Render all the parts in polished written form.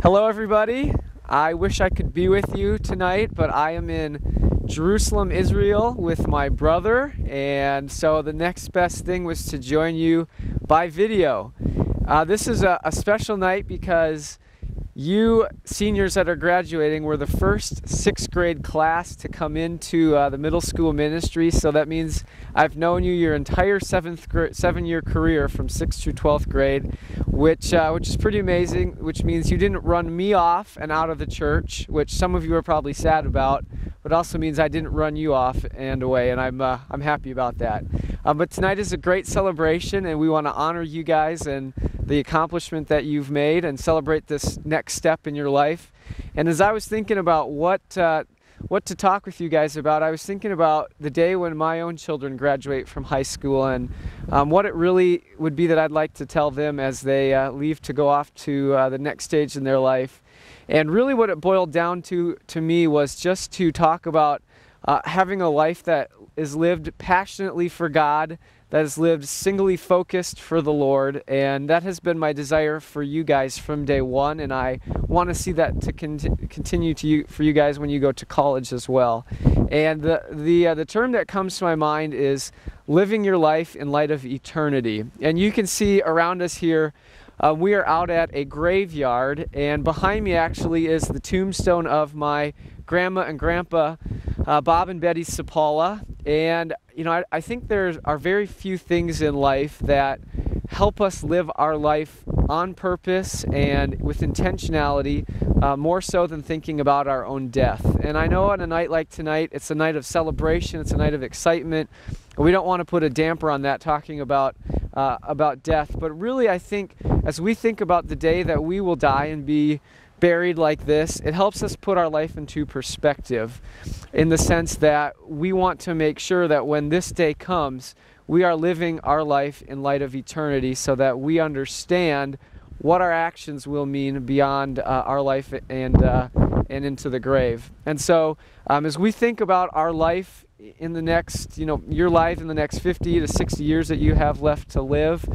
Hello everybody. I wish I could be with you tonight, but I am in Jerusalem, Israel with my brother, and so the next best thing was to join you by video. This is a special night because you seniors that are graduating were the first 6th grade class to come into the middle school ministry, so that means I've known you your entire 7-year career from 6th through 12th grade, which is pretty amazing, which means you didn't run me off and out of the church, which some of you are probably sad about, but also means I didn't run you off and away, and I'm happy about that. But tonight is a great celebration, and we want to honor you guys and the accomplishment that you've made and celebrate this next step in your life. And as I was thinking about what to talk with you guys about, I was thinking about the day when my own children graduate from high school and what it really would be that I'd like to tell them as they leave to go off to the next stage in their life. And really what it boiled down to me was just to talk about having a life that is lived passionately for God, that is lived singly focused for the Lord, and that has been my desire for you guys from day one, and I want to see that to continue for you guys when you go to college as well. And the term that comes to my mind is living your life in light of eternity. And you can see around us here, we are out at a graveyard, and behind me actually is the tombstone of my grandma and grandpa, Bob and Betty Sapala. And you know, I think there are very few things in life that help us live our life on purpose and with intentionality, more so than thinking about our own death. And I know on a night like tonight, it's a night of celebration, it's a night of excitement. We don't want to put a damper on that talking about death, but really I think as we think about the day that we will die and be buried like this, it helps us put our life into perspective in the sense that we want to make sure that when this day comes, we are living our life in light of eternity so that we understand what our actions will mean beyond our life and into the grave. And so as we think about our life in the next, your life in the next 50 to 60 years that you have left to live,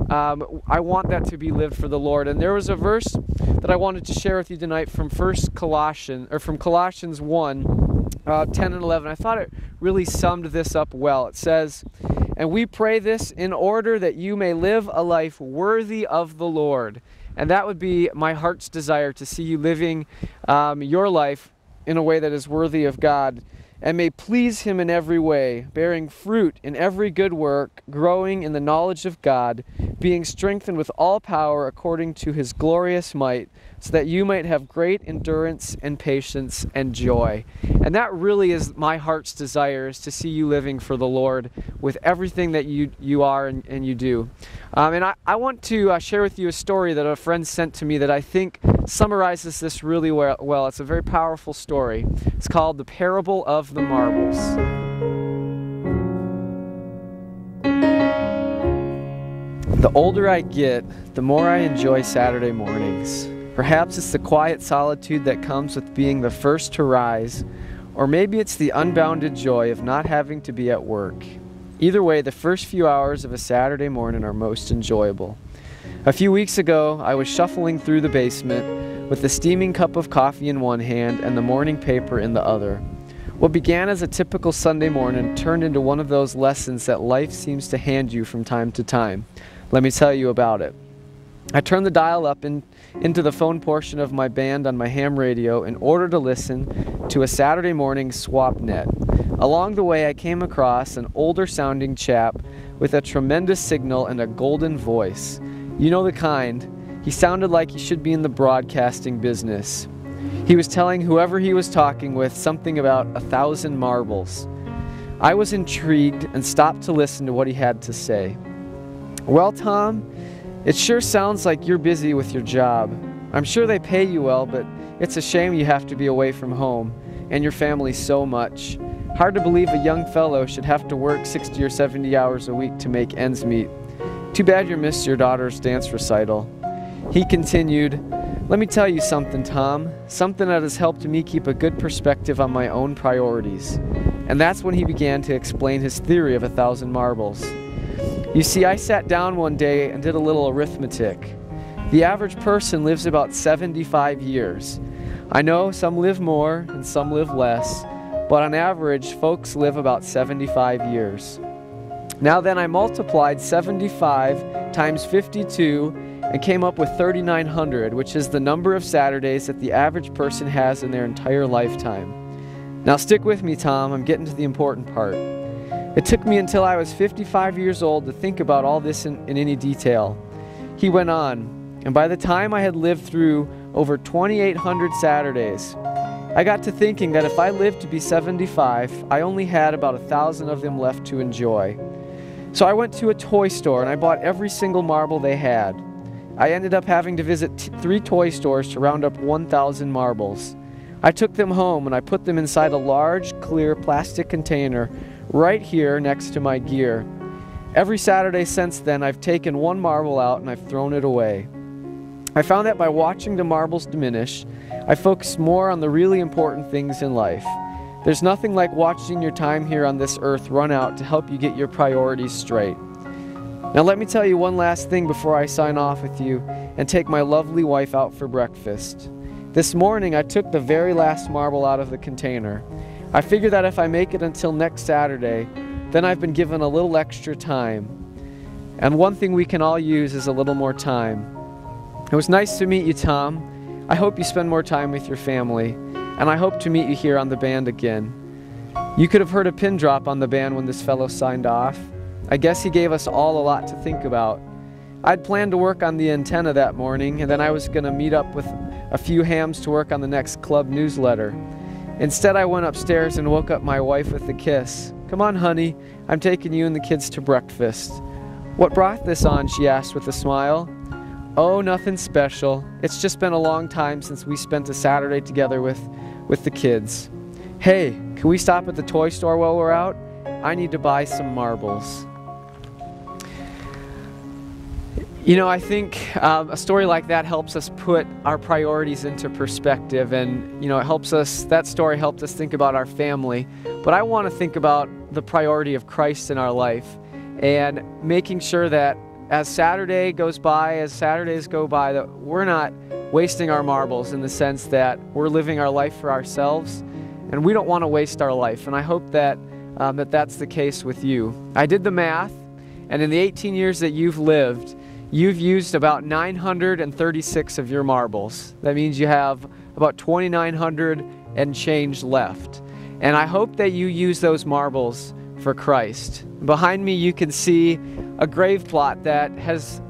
I want that to be lived for the Lord. And there was a verse that I wanted to share with you tonight from Colossians 1, 10 and 11. I thought it really summed this up well. It says, "And we pray this in order that you may live a life worthy of the Lord." And that would be my heart's desire, to see you living your life in a way that is worthy of God, and may please Him in every way, bearing fruit in every good work, growing in the knowledge of God, being strengthened with all power according to His glorious might, so that you might have great endurance and patience and joy. And that really is my heart's desire, is to see you living for the Lord with everything that you are and you do. And I want to share with you a story that a friend sent to me that I think summarizes this really well. It's a very powerful story. It's called The Parable of the Marbles. The older I get, the more I enjoy Saturday mornings. Perhaps it's the quiet solitude that comes with being the first to rise, or maybe it's the unbounded joy of not having to be at work. Either way, the first few hours of a Saturday morning are most enjoyable. A few weeks ago, I was shuffling through the basement with the steaming cup of coffee in one hand and the morning paper in the other. What began as a typical Sunday morning turned into one of those lessons that life seems to hand you from time to time. Let me tell you about it. I turned the dial up into the phone portion of my band on my ham radio in order to listen to a Saturday morning swap net. Along the way, I came across an older-sounding chap with a tremendous signal and a golden voice. You know the kind. He sounded like he should be in the broadcasting business. He was telling whoever he was talking with something about 1,000 marbles. I was intrigued and stopped to listen to what he had to say. "Well, Tom, it sure sounds like you're busy with your job. I'm sure they pay you well, but it's a shame you have to be away from home and your family so much. Hard to believe a young fellow should have to work 60 or 70 hours a week to make ends meet. Too bad you missed your daughter's dance recital." He continued, "Let me tell you something, Tom, something that has helped me keep a good perspective on my own priorities." And that's when he began to explain his theory of 1,000 marbles. "You see, I sat down one day and did a little arithmetic. The average person lives about 75 years. I know some live more and some live less, but on average, folks live about 75 years. Now then, I multiplied 75 times 52 and came up with 3,900, which is the number of Saturdays that the average person has in their entire lifetime. Now stick with me, Tom, I'm getting to the important part. It took me until I was 55 years old to think about all this in any detail. He went on, and by the time I had lived through over 2,800 Saturdays, I got to thinking that if I lived to be 75, I only had about 1,000 of them left to enjoy. So I went to a toy store and I bought every single marble they had. I ended up having to visit 3 toy stores to round up 1,000 marbles. I took them home and I put them inside a large, clear plastic container right here next to my gear. Every Saturday since then, I've taken one marble out and I've thrown it away. I found that by watching the marbles diminish, I focus more on the really important things in life. There's nothing like watching your time here on this earth run out to help you get your priorities straight. Now let me tell you one last thing before I sign off with you and take my lovely wife out for breakfast. This morning I took the very last marble out of the container. I figure that if I make it until next Saturday, then I've been given a little extra time. And one thing we can all use is a little more time. It was nice to meet you, Tom. I hope you spend more time with your family, and I hope to meet you here on the band again. You could have heard a pin drop on the band when this fellow signed off. I guess he gave us all a lot to think about. I'd planned to work on the antenna that morning, and then I was going to meet up with a few hams to work on the next club newsletter. Instead, I went upstairs and woke up my wife with a kiss. "Come on, honey, I'm taking you and the kids to breakfast." "What brought this on?" she asked with a smile. "Oh, nothing special. It's just been a long time since we spent a Saturday together with the kids. Hey, can we stop at the toy store while we're out? I need to buy some marbles." You know, I think a story like that helps us put our priorities into perspective, and you know, that story helped us think about our family. But I want to think about the priority of Christ in our life and making sure that as Saturdays go by, that we're not wasting our marbles, in the sense that we're living our life for ourselves, and we don't want to waste our life. And I hope that that's the case with you. I did the math, and in the 18 years that you've lived, you've used about 936 of your marbles. That means you have about 2,900 and change left. And I hope that you use those marbles for Christ. Behind me you can see a grave plot that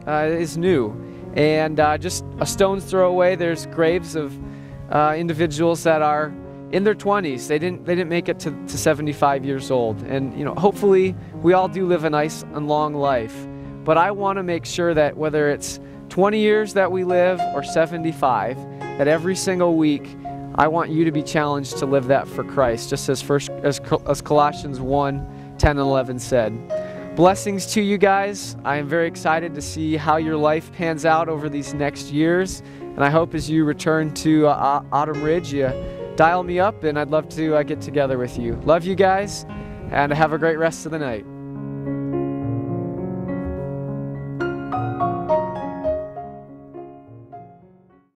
is new, and just a stone's throw away there's graves of individuals that are in their 20s. They didn't make it to 75 years old, and you know, hopefully we all do live a nice and long life. But I want to make sure that whether it's 20 years that we live or 75, that every single week I want you to be challenged to live that for Christ, just as Colossians 1:10 and 11 said. Blessings to you guys. I am very excited to see how your life pans out over these next years, and I hope as you return to Autumn Ridge, you dial me up, and I'd love to get together with you. Love you guys, and have a great rest of the night.